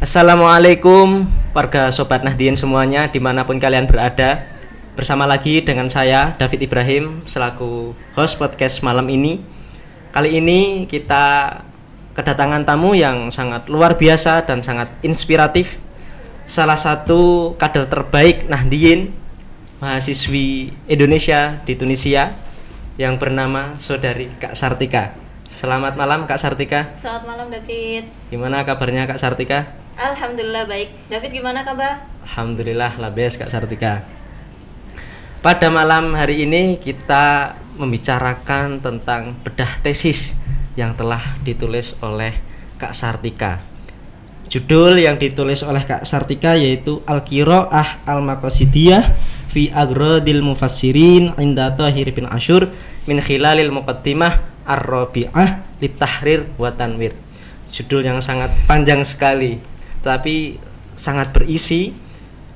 Assalamualaikum warga Sobat Nahdien semuanya dimanapun kalian berada. Bersama lagi dengan saya David Ibrahim selaku host podcast malam ini. Kali ini kita kedatangan tamu yang sangat luar biasa dan sangat inspiratif. Salah satu kader terbaik Nahdien, mahasiswi Indonesia di Tunisia yang bernama Saudari Kak Sartika. Selamat malam Kak Sartika. Selamat malam David. Gimana kabarnya Kak Sartika? Alhamdulillah baik. David gimana kabar? Alhamdulillah labes Kak Sartika. Pada malam hari ini kita membicarakan tentang bedah tesis yang telah ditulis oleh Kak Sartika. Judul yang ditulis oleh Kak Sartika yaitu Al-Qiraah Al-Maqasidiyah fi Agradil Mufassirin inda Tahir bin Asyur min khilalil muqaddimah Ar-Rabi'ah litahrir wa tanwir. Judul yang sangat panjang sekali, tapi sangat berisi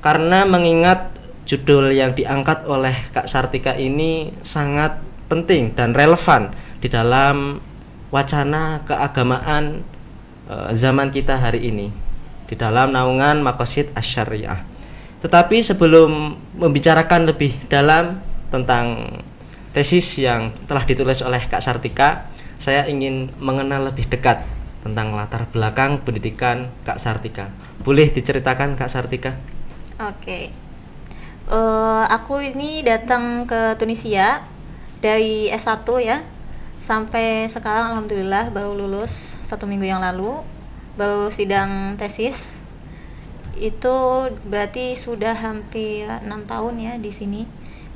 karena mengingat judul yang diangkat oleh Kak Sartika ini sangat penting dan relevan di dalam wacana keagamaan zaman kita hari ini di dalam naungan Maqasid Asy-Syariah. Tetapi sebelum membicarakan lebih dalam tentang tesis yang telah ditulis oleh Kak Sartika, saya ingin mengenal lebih dekat tentang latar belakang pendidikan Kak Sartika. Boleh diceritakan Kak Sartika? Oke. Aku ini datang ke Tunisia dari S1 ya. Sampai sekarang alhamdulillah baru lulus 1 minggu yang lalu. Baru sidang tesis. Itu berarti sudah hampir 6 tahun ya di sini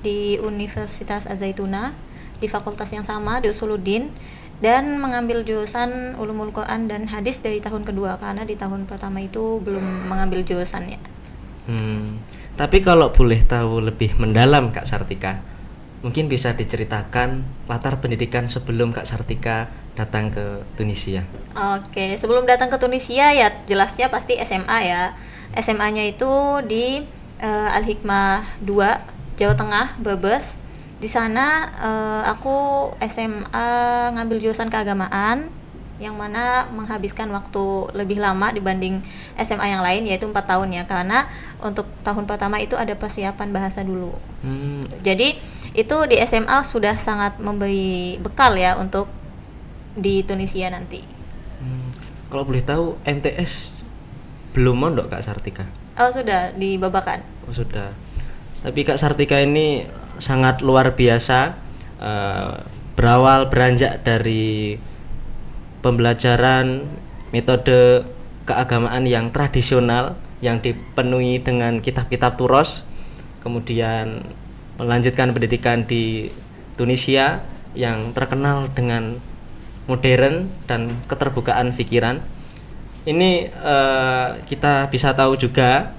di Universitas Az-Zaituna di fakultas yang sama di Usuluddin, dan mengambil jurusan Ulumul Quran dan Hadis dari tahun kedua karena di tahun pertama itu belum mengambil jurusannya. Tapi kalau boleh tahu lebih mendalam Kak Sartika, mungkin bisa diceritakan latar pendidikan sebelum Kak Sartika datang ke Tunisia. Oke, sebelum datang ke Tunisia ya jelasnya pasti SMA ya. SMA-nya itu di Al-Hikmah 2 Jawa Tengah, Brebes. Di sana aku SMA ngambil jurusan keagamaan yang mana menghabiskan waktu lebih lama dibanding SMA yang lain, yaitu 4 tahun ya, karena untuk tahun pertama itu ada persiapan bahasa dulu. Jadi itu di SMA sudah sangat memberi bekal ya untuk di Tunisia nanti. Kalau boleh tahu MTS belum mondok Kak Sartika? Oh sudah di Babakan. Oh sudah. Tapi Kak Sartika ini sangat luar biasa, beranjak dari pembelajaran metode keagamaan yang tradisional yang dipenuhi dengan kitab-kitab turos, kemudian melanjutkan pendidikan di Tunisia yang terkenal dengan modern dan keterbukaan pikiran. Ini kita bisa tahu juga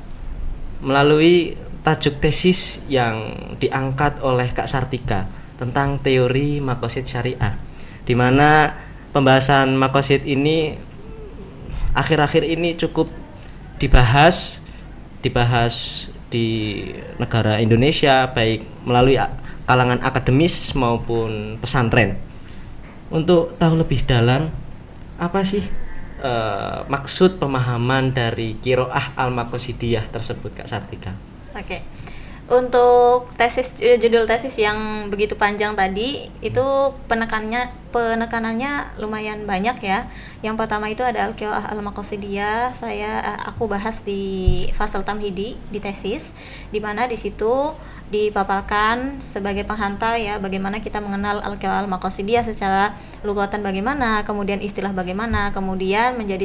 melalui tajuk tesis yang diangkat oleh Kak Sartika tentang teori Maqasid Syariah, di mana pembahasan Maqasid ini akhir-akhir ini cukup dibahas di negara Indonesia, baik melalui kalangan akademis maupun pesantren. Untuk tahu lebih dalam apa sih maksud pemahaman dari Qiraah Al-Maqasidiyah tersebut Kak Sartika? Oke. Untuk judul tesis yang begitu panjang tadi itu penekanannya lumayan banyak ya. Yang pertama itu ada Al-Qiraah Al-Maqasidiyah. Aku bahas di fasal tamhidi di tesis, di mana di situ dipaparkan sebagai penghantar ya bagaimana kita mengenal Al-Qiraah Al-Maqasidiyah secara lugatan bagaimana, kemudian istilah bagaimana, kemudian menjadi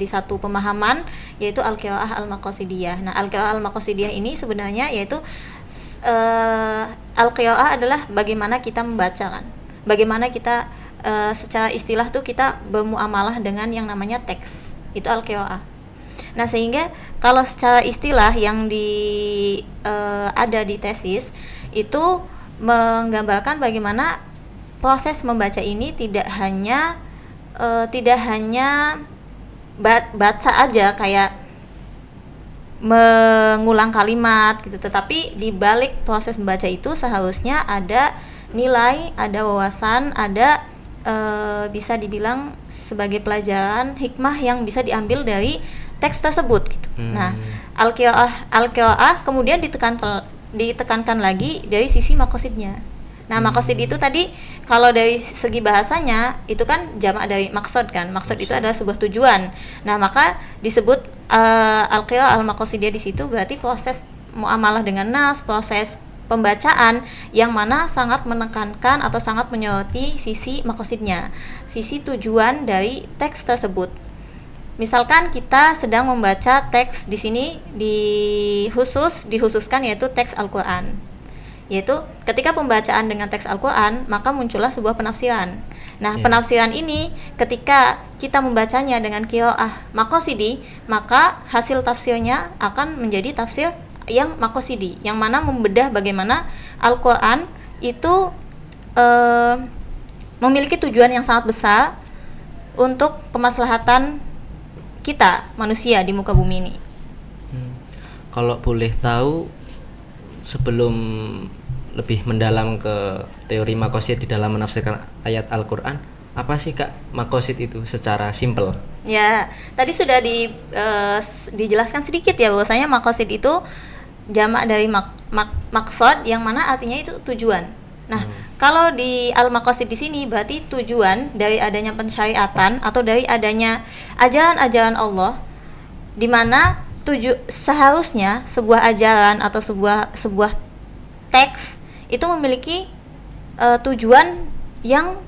satu pemahaman yaitu Al-Qiraah Al-Maqasidiyah. Nah, Al-Qiraah Al-Maqasidiyah ini sebenarnya yaitu Al-Qiraah adalah bagaimana kita membaca kan. Bagaimana kita secara istilah tuh kita bermuamalah dengan yang namanya teks. Itu Al-Qiraah. Nah, sehingga kalau secara istilah yang ada di tesis itu menggambarkan bagaimana proses membaca ini tidak hanya baca aja kayak mengulang kalimat gitu, tetapi di balik proses membaca itu seharusnya ada nilai, ada wawasan, ada bisa dibilang sebagai pelajaran hikmah yang bisa diambil dari teks tersebut gitu. Nah, al-qiraah kemudian ditekankan lagi dari sisi maqasidnya. Nah, maqasid itu tadi kalau dari segi bahasanya itu kan jamak dari maksud kan. Maksud itu adalah sebuah tujuan. Nah, maka disebut al-qiraah al-maqasidiyah di situ berarti proses muamalah dengan nas, proses pembacaan yang mana sangat menekankan atau sangat menyoroti sisi maqasidnya, sisi tujuan dari teks tersebut. Misalkan kita sedang membaca teks di sini dihususkan yaitu teks Al-Qur'an. Yaitu ketika pembacaan dengan teks Al-Qur'an, maka muncullah sebuah penafsiran. Nah, penafsiran ini ketika kita membacanya dengan qiraah maqasidi, maka hasil tafsirnya akan menjadi tafsir yang maqasidi, yang mana membedah bagaimana Al-Qur'an itu memiliki tujuan yang sangat besar untuk kemaslahatan kita manusia di muka bumi ini. Kalau boleh tahu, sebelum lebih mendalam ke teori maqasid di dalam menafsirkan ayat Al-Qur'an, apa sih Kak maqasid itu secara simpel? Ya, tadi sudah dijelaskan sedikit ya bahwasanya maqasid itu jamak dari maksud yang mana artinya itu tujuan. Nah, kalau di al-maqasid di sini berarti tujuan dari adanya pensyariatan atau dari adanya ajaran-ajaran Allah, di mana seharusnya sebuah ajaran atau sebuah teks itu memiliki tujuan yang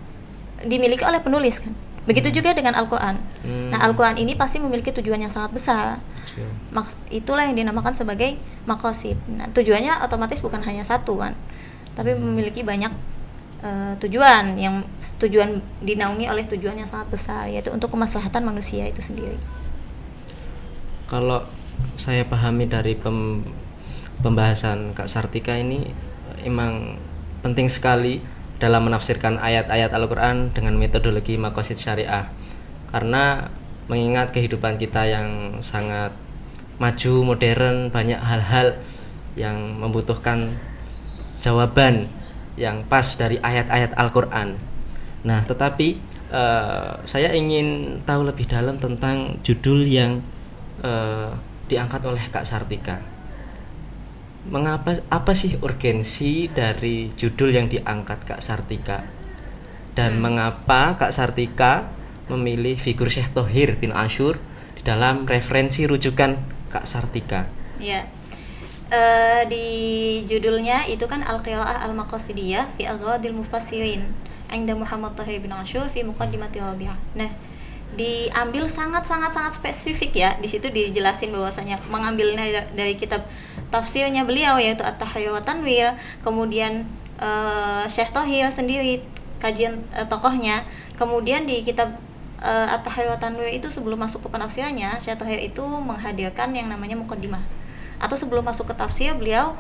dimiliki oleh penulis kan. Begitu juga dengan Al-Qur'an. Nah, Al-Qur'an ini pasti memiliki tujuan yang sangat besar. Itulah yang dinamakan sebagai maqasid. Nah, tujuannya otomatis bukan hanya satu kan, tapi memiliki banyak tujuan dinaungi oleh tujuan yang sangat besar, yaitu untuk kemaslahatan manusia itu sendiri. Kalau saya pahami dari pembahasan Kak Sartika ini, emang penting sekali dalam menafsirkan ayat-ayat Al-Qur'an dengan metodologi maqasid syariah, karena mengingat kehidupan kita yang sangat maju, modern, banyak hal-hal yang membutuhkan jawaban yang pas dari ayat-ayat Al-Qur'an. Nah, tetapi saya ingin tahu lebih dalam tentang judul yang diangkat oleh Kak Sartika. Apa sih urgensi dari judul yang diangkat Kak Sartika? Dan mengapa Kak Sartika memilih figur Syekh Thohir bin Asyur di dalam referensi rujukan Kak Sartika? Ya. Di judulnya itu kan Al-Qiraah Al-Maqasidiyah fi Aghradil Mufassirin Inda Muhammad Thohir bin Asyur fi Muqaddimati Rabi'ah. Nah, diambil sangat spesifik ya. Di situ dijelasin bahwasanya mengambilnya dari kitab tafsirnya beliau yaitu At-Tahrir wa Tanwir, kemudian Syekh Thohir sendiri kajian tokohnya, kemudian di kitab At-Tahrir wa Tanwir itu sebelum masuk ke penafsirannya, Syekh Thohir itu menghadirkan yang namanya muqaddimah. Atau sebelum masuk ke tafsir, beliau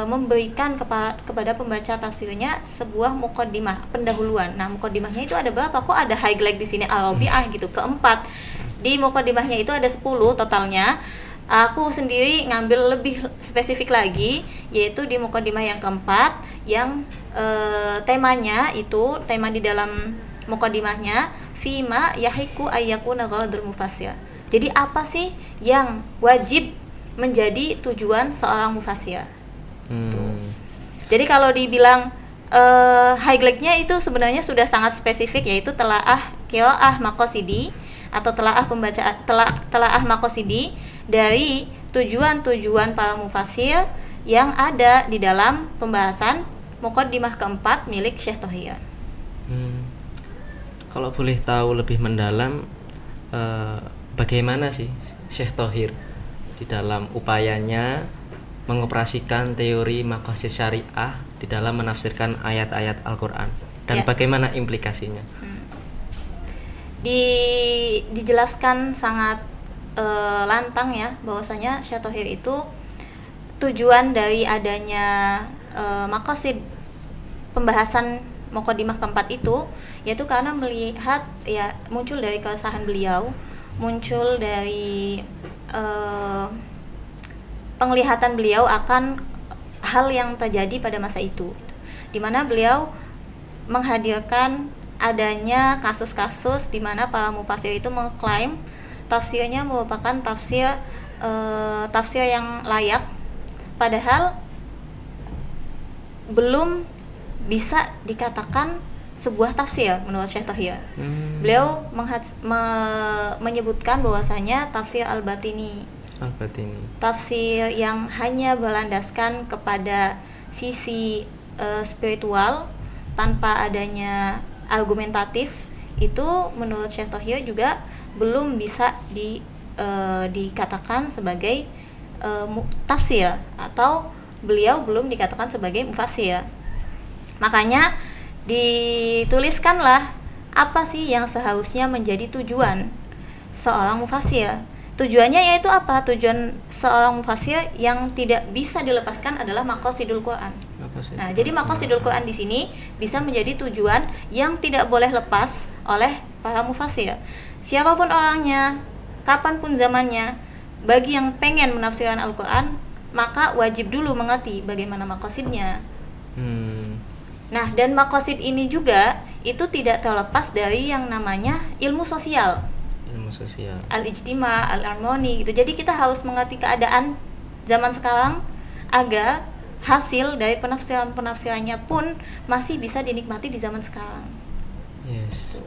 memberikan kepada pembaca tafsirnya sebuah muqaddimah, pendahuluan. Nah, muqaddimahnya itu ada berapa? Kok ada highlight di sini Al-Rabi'ah gitu, keempat. Di muqaddimahnya itu ada 10 totalnya. Aku sendiri ngambil lebih spesifik lagi, yaitu di muqaddimah yang keempat, yang temanya itu, tema di dalam muqaddimahnya fima yahiku ayyakuna gharadul mufassir. Jadi apa sih yang wajib menjadi tujuan seorang mufassir? Jadi kalau dibilang highlight-nya itu sebenarnya sudah sangat spesifik, yaitu telaah qiraah maqasidi atau telaah maqasidi dari tujuan-tujuan para mufassir yang ada di dalam pembahasan muqaddimah keempat milik Syekh Thohir. Kalau boleh tahu lebih mendalam, bagaimana sih Syekh Thohir di dalam upayanya mengoperasikan teori maqasid syariah di dalam menafsirkan ayat-ayat Al-Qur'an, dan bagaimana implikasinya? Dijelaskan sangat lantang ya bahwasanya Syekh Thohir itu tujuan dari adanya maqasid pembahasan muqaddimah keempat itu yaitu karena melihat ya muncul dari keresahan beliau, muncul dari penglihatan beliau akan hal yang terjadi pada masa itu, di mana beliau menghadirkan adanya kasus-kasus di mana para mufassir itu mengklaim tafsirnya merupakan tafsir yang layak, padahal belum bisa dikatakan sebuah tafsir menurut Syekh Tahir. Beliau menyebutkan bahwasanya tafsir Al-Batini, tafsir yang hanya berlandaskan kepada sisi spiritual tanpa adanya argumentatif, itu menurut Syekh Tahir juga belum bisa dikatakan sebagai tafsir, atau beliau belum dikatakan sebagai mufassir. Makanya dituliskanlah apa sih yang seharusnya menjadi tujuan seorang mufassir. Tujuannya yaitu apa? Tujuan seorang mufassir yang tidak bisa dilepaskan adalah maqasidul Quran. Nah, jadi maqasidul Quran di sini bisa menjadi tujuan yang tidak boleh lepas oleh para mufassir. Siapapun orangnya, kapanpun zamannya, bagi yang pengen menafsirkan Al-Quran, maka wajib dulu mengerti bagaimana maqasidnya. Nah, dan maqasid ini juga itu tidak terlepas dari yang namanya ilmu sosial. Al-ijtima, al-harmoni gitu. Jadi kita harus mengerti keadaan zaman sekarang agar hasil dari penafsirannya pun masih bisa dinikmati di zaman sekarang. Yes.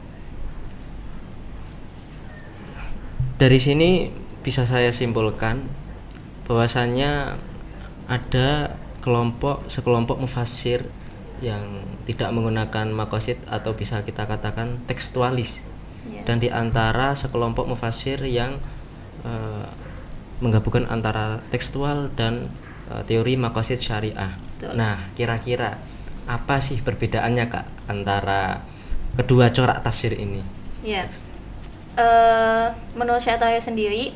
Dari sini bisa saya simpulkan bahwasannya ada sekelompok mufassir yang tidak menggunakan maqasid atau bisa kita katakan tekstualis. Dan di antara sekelompok mufassir yang menggabungkan antara tekstual dan teori maqasid syariah. Betul. Nah, kira-kira apa sih perbedaannya, Kak, antara kedua corak tafsir ini? Yes. Menurut Syekh Tahir sendiri,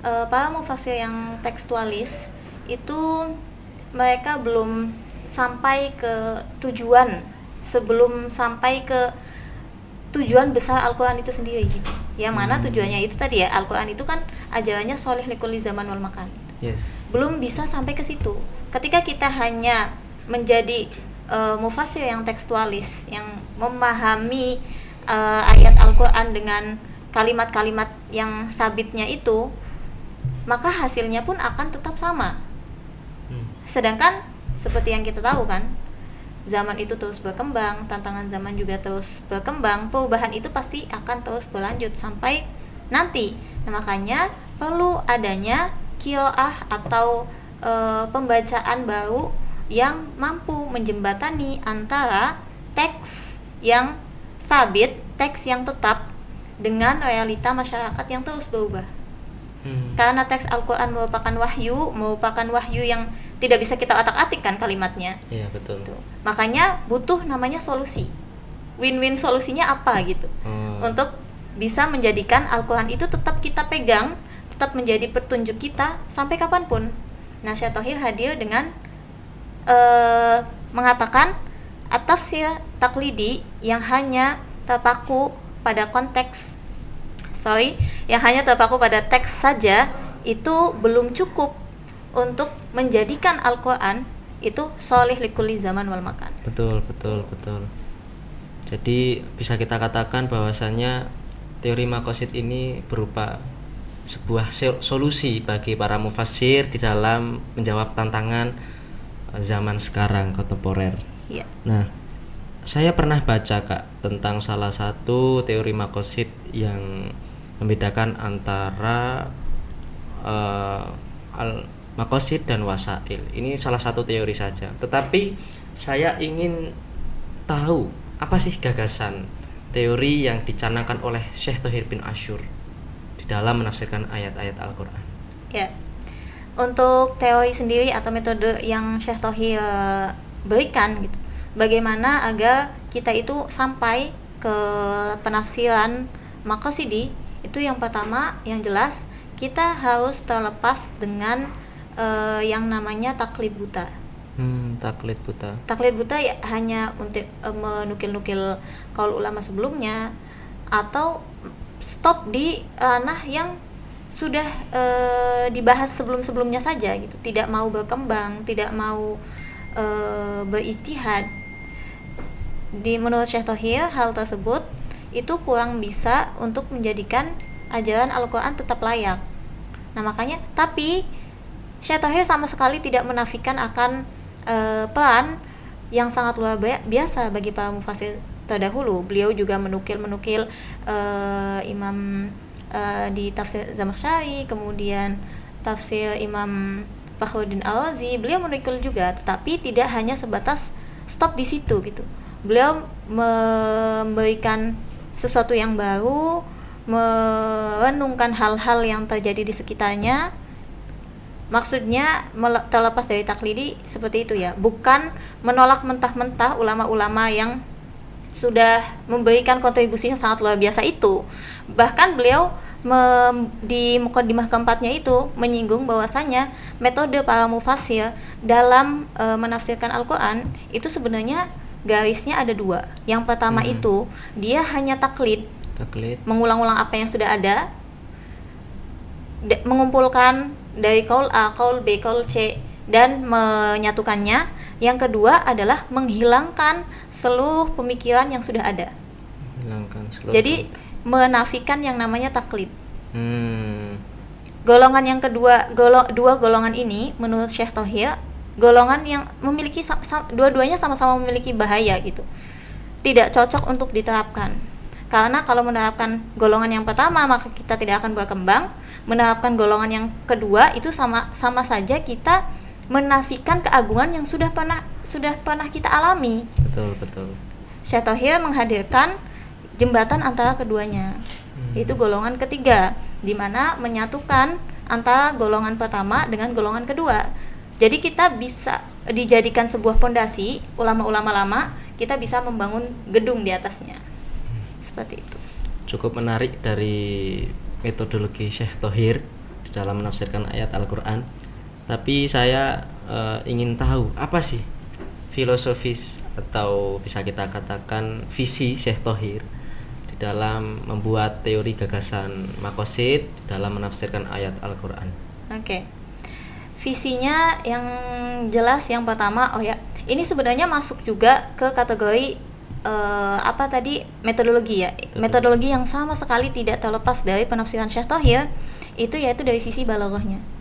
para mufassir yang tekstualis itu mereka belum sampai ke tujuan sebelum sampai ke tujuan besar Al-Quran itu sendiri gitu. Yang mana tujuannya itu tadi ya, Al-Quran itu kan ajarannya sholih likulli zaman wal makan. Yes. Belum bisa sampai ke situ. Ketika kita hanya menjadi mufassir yang tekstualis, yang memahami ayat Al-Quran dengan kalimat-kalimat yang sabitnya itu, maka hasilnya pun akan tetap sama. Sedangkan seperti yang kita tahu kan, zaman itu terus berkembang, tantangan zaman juga terus berkembang, perubahan itu pasti akan terus berlanjut sampai nanti. Nah, makanya perlu adanya qiraah atau pembacaan baru yang mampu menjembatani antara teks yang sabit, teks yang tetap dengan realita masyarakat yang terus berubah. Karena teks Al-Quran merupakan wahyu yang tidak bisa kita otak-atik kan kalimatnya. Iya, betul. Tuh. Makanya butuh namanya solusi. Win-win solusinya apa gitu. Untuk bisa menjadikan Al-Quran itu tetap kita pegang, tetap menjadi petunjuk kita sampai kapanpun. Nah, Syekh Tahir hadir dengan mengatakan at-tafsir taklidi yang hanya terpaku pada teks saja itu belum cukup untuk menjadikan Al-Quran itu sholih likulli zaman wal makan. Betul. Jadi bisa kita katakan bahwasannya teori maqasid ini berupa sebuah solusi bagi para mufassir di dalam menjawab tantangan zaman sekarang kontemporer. Iya. Nah, saya pernah baca, Kak, tentang salah satu teori maqasid yang membedakan antara maqasid dan wasail. Ini salah satu teori saja. Tetapi saya ingin tahu apa sih gagasan teori yang dicanangkan oleh Syekh Tahir bin Asyur di dalam menafsirkan ayat-ayat Al-Quran. Ya. Untuk teori sendiri atau metode yang Syekh Tahir berikan gitu, bagaimana agar kita itu sampai ke penafsiran maqasidi, itu yang pertama yang jelas kita harus terlepas dengan yang namanya taklid buta. Taklid buta ya hanya untuk menukil-nukil qaul ulama sebelumnya, atau stop di ranah yang sudah dibahas sebelum-sebelumnya saja gitu, tidak mau berkembang, tidak mau berijtihad. Menurut Syekh Tahir, hal tersebut itu kurang bisa untuk menjadikan ajaran Al-Quran tetap layak. Nah makanya, tapi Syekh Thohir sama sekali tidak menafikan akan peran yang sangat luar biasa bagi para mufassir terdahulu. Beliau juga menukil Imam di tafsir Zamakhsyari, kemudian tafsir Imam Fakhruddin Ar-Razi, beliau menukil juga, tetapi tidak hanya sebatas stop di situ gitu. Beliau memberikan sesuatu yang baru, merenungkan hal-hal yang terjadi di sekitarnya. Maksudnya terlepas dari taklidi seperti itu ya, bukan menolak mentah-mentah ulama-ulama yang sudah memberikan kontribusi yang sangat luar biasa itu. Bahkan beliau di mukadimah keempatnya itu menyinggung bahwasanya metode para mufassir dalam menafsirkan Al-Quran itu sebenarnya garisnya ada dua. Yang pertama itu dia hanya taklid, mengulang-ulang apa yang sudah ada, mengumpulkan dari qaul A, qaul B, qaul C dan menyatukannya. Yang kedua adalah menghilangkan seluruh pemikiran yang sudah ada. Jadi menafikan yang namanya taklid. Golongan yang kedua, dua golongan ini menurut Syekh Thohir, golongan yang memiliki dua-duanya sama-sama memiliki bahaya gitu. Tidak cocok untuk diterapkan. Karena kalau menerapkan golongan yang pertama maka kita tidak akan berkembang. Menerapkan golongan yang kedua itu sama saja kita menafikan keagungan yang sudah pernah kita alami. Betul. Syekh Thohir menghadirkan jembatan antara keduanya. Itu golongan ketiga, di mana menyatukan antara golongan pertama dengan golongan kedua. Jadi kita bisa dijadikan sebuah pondasi, ulama-ulama lama, kita bisa membangun gedung di atasnya. Seperti itu. Cukup menarik dari metodologi Syekh Thohir di dalam menafsirkan ayat Al-Quran. Tapi saya ingin tahu apa sih filosofis atau bisa kita katakan visi Syekh Thohir di dalam membuat teori gagasan maqasid dalam menafsirkan ayat Al-Quran. Oke. Visinya yang jelas yang pertama, ini sebenarnya masuk juga ke kategori metodologi ya. Metodologi yang sama sekali tidak terlepas dari penafsiran Syekh Thohir, itu yaitu dari sisi balaghahnya.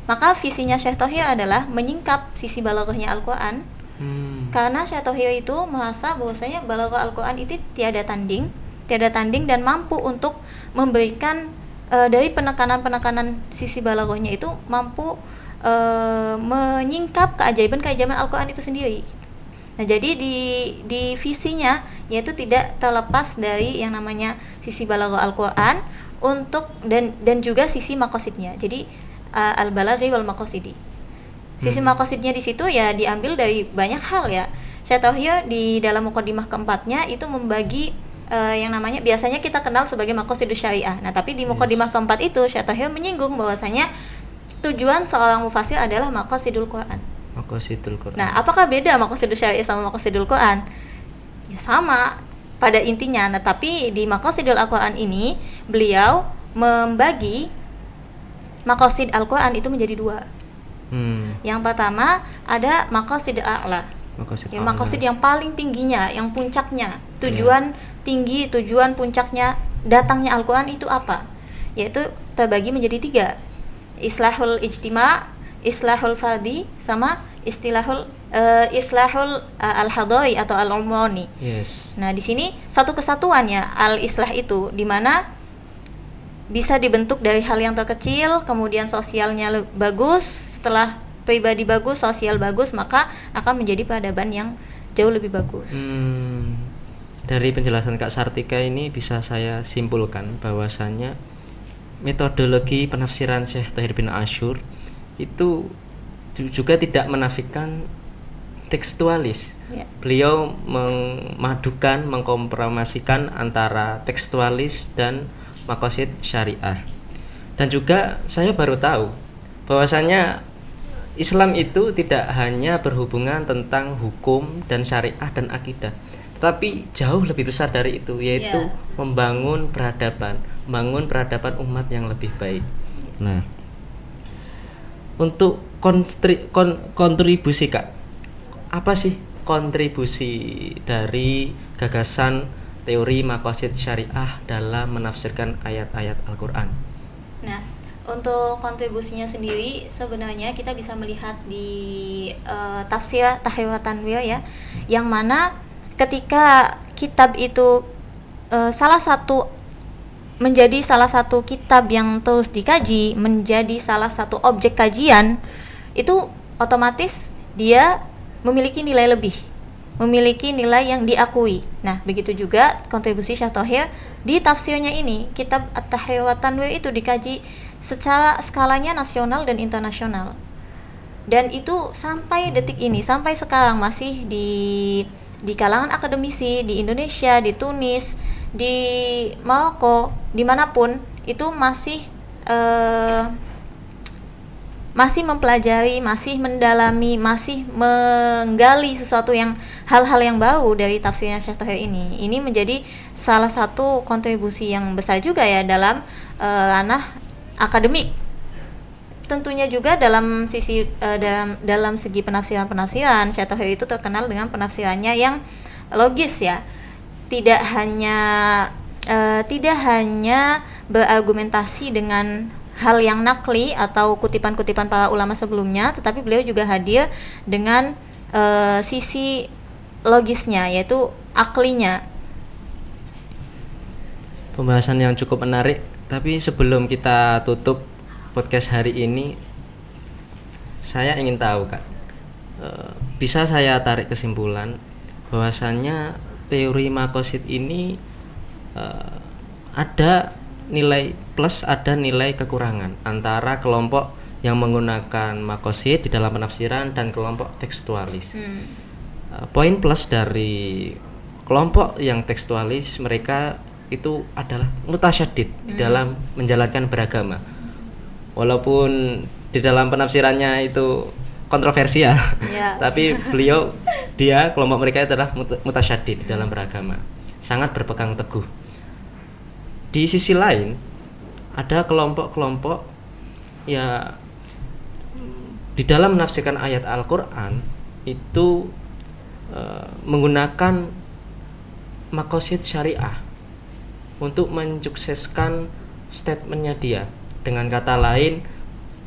Maka visinya Syekh Thohir adalah menyingkap sisi balaghahnya Al-Quran. Karena Syekh Thohir itu merasa bahwasanya balaghah Al-Quran itu tiada tanding dan mampu untuk memberikan dari penekanan sisi balaghahnya itu mampu menyingkap keajaiban Al-Quran itu sendiri. Nah, jadi di visinya yaitu tidak terlepas dari yang namanya sisi balaghah Al-Quran untuk dan juga sisi maqasidnya. Jadi al-balaghi wal maqasidi. Sisi maqasidnya di situ ya diambil dari banyak hal ya. Syekh Thohir di dalam mukadimah keempatnya itu membagi yang namanya biasanya kita kenal sebagai maqasidus syariah. Nah, tapi di mukadimah keempat itu Syekh Thohir menyinggung bahwasanya tujuan seorang mufassir adalah maqasidul Quran. Nah, apakah beda maqasidus syariah sama maqasidul Quran? Ya sama pada intinya. Nah, tapi di maqasidul Al-Quran ini beliau membagi maqasid Al-Quran itu menjadi dua. Yang pertama ada maqasid a'la. Maqasid yang paling tingginya, yang puncaknya, tujuan tinggi, tujuan puncaknya datangnya Al-Quran itu apa? Yaitu terbagi menjadi tiga. Islahul ijtima', islahul fardhi, sama islahul al-hadari atau al-umrani. Nah, di sini satu kesatuan ya al-islah itu, di mana bisa dibentuk dari hal yang terkecil, kemudian sosialnya bagus, setelah pribadi bagus, sosial bagus, maka akan menjadi peradaban yang jauh lebih bagus. Dari penjelasan Kak Sartika ini bisa saya simpulkan bahwasannya metodologi penafsiran Syekh Thohir bin Asyur itu juga tidak menafikan tekstualis. Beliau memadukan, mengkompromisikan antara tekstualis dan maqasid syariah. Dan juga saya baru tahu bahwasanya Islam itu tidak hanya berhubungan tentang hukum dan syariah dan akidah, tetapi jauh lebih besar dari itu, yaitu membangun peradaban umat yang lebih baik. Nah, untuk kontribusi Kak, apa sih kontribusi dari gagasan teori maqasid syariah dalam menafsirkan ayat-ayat Al-Qur'an. Nah, untuk kontribusinya sendiri sebenarnya kita bisa melihat di tafsir Tahrir wa Tanwir ya, yang mana ketika kitab itu menjadi salah satu kitab yang terus dikaji, menjadi salah satu objek kajian, itu otomatis dia memiliki nilai lebih, memiliki nilai yang diakui. Nah, begitu juga kontribusi Syekh Thohir di tafsirnya ini. Kitab At-Tahrir wa Tanwir itu dikaji secara skalanya nasional dan internasional. Dan itu sampai detik ini, sampai sekarang masih di kalangan akademisi di Indonesia, di Tunis, di Maroko, dimanapun itu masih mempelajari, masih mendalami, masih menggali sesuatu yang hal-hal yang baru dari tafsirnya Syekh Thohir ini. Ini menjadi salah satu kontribusi yang besar juga ya dalam ranah akademik. Tentunya juga dalam sisi dalam segi penafsiran Syekh Thohir itu terkenal dengan penafsirannya yang logis ya. Tidak hanya berargumentasi dengan hal yang nakli atau kutipan-kutipan para ulama sebelumnya, tetapi beliau juga hadir dengan sisi logisnya, yaitu aklinya. Pembahasan yang cukup menarik, tapi sebelum kita tutup podcast hari ini, saya ingin tahu Kak, bisa saya tarik kesimpulan bahwasannya teori maqasid ini ada nilai plus, ada nilai kekurangan antara kelompok yang menggunakan maqasid di dalam penafsiran dan kelompok tekstualis. Poin plus dari kelompok yang tekstualis, mereka itu adalah mutasyaddid di dalam menjalankan beragama. Walaupun di dalam penafsirannya itu kontroversial, tapi kelompok mereka adalah mutasyaddid di dalam beragama, sangat berpegang teguh. Di sisi lain ada kelompok-kelompok ya di dalam menafsirkan ayat Al-Qur'an itu menggunakan maqasid syariah untuk mensukseskan statementnya dia. Dengan kata lain,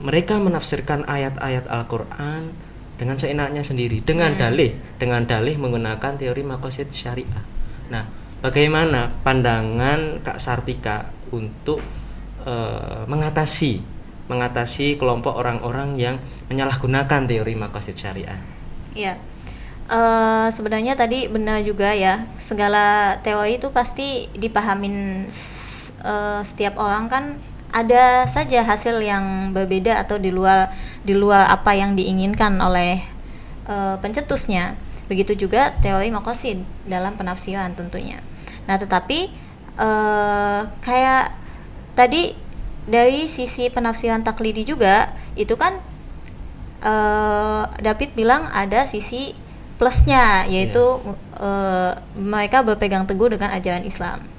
mereka menafsirkan ayat-ayat Al-Qur'an dengan seenaknya sendiri, dengan dalih menggunakan teori maqasid syariah. Nah, bagaimana pandangan Kak Sartika untuk mengatasi kelompok orang-orang yang menyalahgunakan teori maqasid syariah? Iya. Sebenarnya tadi benar juga ya, segala teori itu pasti dipahamin setiap orang kan ada saja hasil yang berbeda atau di luar apa yang diinginkan oleh pencetusnya. Begitu juga teori maqasid dalam penafsiran tentunya. Nah, tetapi kayak tadi dari sisi penafsiran taklidi juga itu kan David bilang ada sisi plusnya, yaitu mereka berpegang teguh dengan ajaran Islam.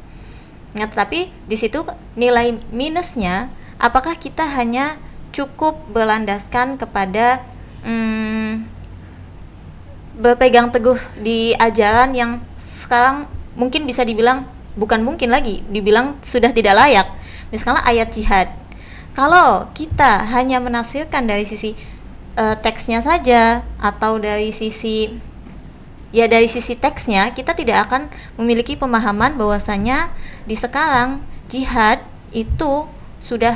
Nah, tetapi di situ nilai minusnya, apakah kita hanya cukup berlandaskan kepada berpegang teguh di ajaran yang sekarang mungkin bisa dibilang dibilang sudah tidak layak. Misalnya ayat jihad. Kalau kita hanya menafsirkan dari sisi teksnya saja atau dari sisi teksnya, kita tidak akan memiliki pemahaman bahwasanya di sekarang jihad itu sudah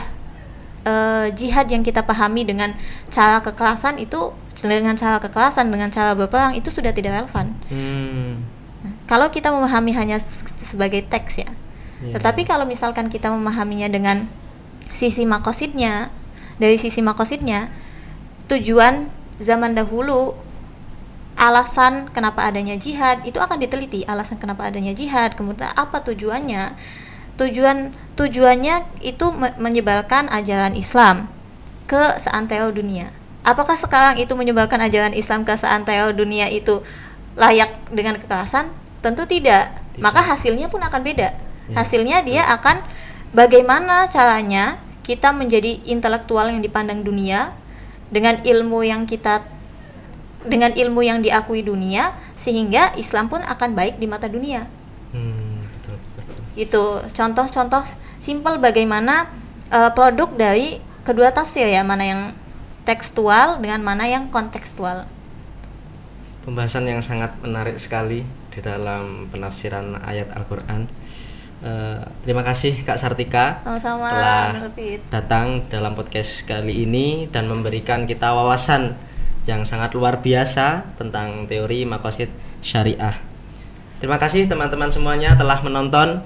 jihad yang kita pahami dengan cara kekerasan, dengan cara berperang itu sudah tidak relevan. Nah, kalau kita memahami hanya sebagai teks ya. Tetapi kalau misalkan kita memahaminya dengan sisi maqasidnya, dari sisi maqasidnya, tujuan zaman dahulu, alasan kenapa adanya jihad itu akan diteliti, alasan kenapa adanya jihad, kemudian apa tujuannya. Tujuannya itu menyebarkan ajaran Islam ke seantero dunia. Apakah sekarang itu menyebarkan ajaran Islam ke seantero dunia itu layak dengan kekerasan? Tentu tidak. Maka hasilnya pun akan beda. Hasilnya dia akan bagaimana caranya kita menjadi intelektual yang dipandang dunia dengan ilmu yang diakui dunia, sehingga Islam pun akan baik di mata dunia. Itu contoh-contoh simpel bagaimana produk dari kedua tafsir ya, mana yang tekstual dengan mana yang kontekstual. Pembahasan yang sangat menarik sekali di dalam penafsiran ayat Al-Quran. Terima kasih Kak Sartika Sama-sama, telah David. datang dalam podcast kali ini dan memberikan kita wawasan yang sangat luar biasa tentang teori maqasid syariah. Terima kasih teman-teman semuanya telah menonton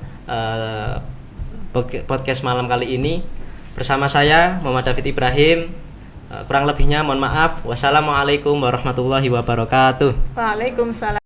podcast malam kali ini bersama saya Muhammad David Ibrahim. Kurang lebihnya mohon maaf. Wassalamualaikum warahmatullahi wabarakatuh. Waalaikumsalam.